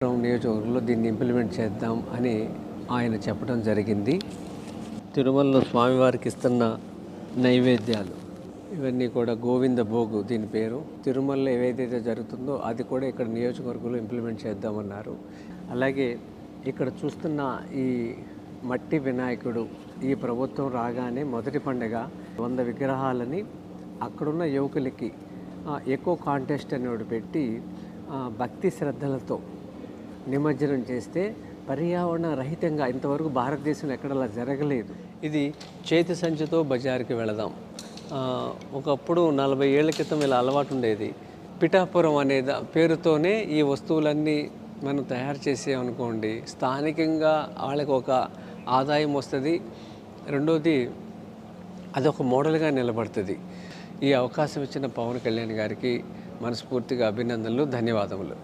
నియోజకవర్గంలో దీన్ని ఇంప్లిమెంట్ చేద్దాం అని ఆయన చెప్పడం జరిగింది. తిరుమలలో స్వామివారికి ఇస్తున్న నైవేద్యాలు ఇవన్నీ కూడా గోవింద భోగు దీని పేరు. తిరుమలలో ఏదైతే జరుగుతుందో అది కూడా ఇక్కడ నియోజకవర్గంలో ఇంప్లిమెంట్ చేద్దామన్నారు. అలాగే ఇక్కడ చూస్తున్న ఈ మట్టి వినాయకుడు ఈ ప్రభుత్వం రాగానే మొదటి పండుగ 100 విగ్రహాలని అక్కడున్న యువకులకి ఎకో కాంటెస్ట్ అనేవాడు పెట్టి భక్తి శ్రద్ధలతో నిమజ్జనం చేస్తే పర్యావరణ రహితంగా ఇంతవరకు భారతదేశంలో ఎక్కడ అలా జరగలేదు. ఇది చేతి సంచితో బజారుకి వెళదాం. ఒకప్పుడు 40 ఏళ్ల క్రితం ఇలా అలవాటు ఉండేది. పిఠాపురం అనే పేరుతోనే ఈ వస్తువులన్నీ మనం తయారు చేసామనుకోండి, స్థానికంగా వాళ్ళకి ఒక ఆదాయం వస్తుంది. రెండోది అదొక మోడల్గా నిలబడుతుంది. ఈ అవకాశం ఇచ్చిన పవన్ కళ్యాణ్ గారికి మనస్ఫూర్తిగా అభినందనలు, ధన్యవాదములు.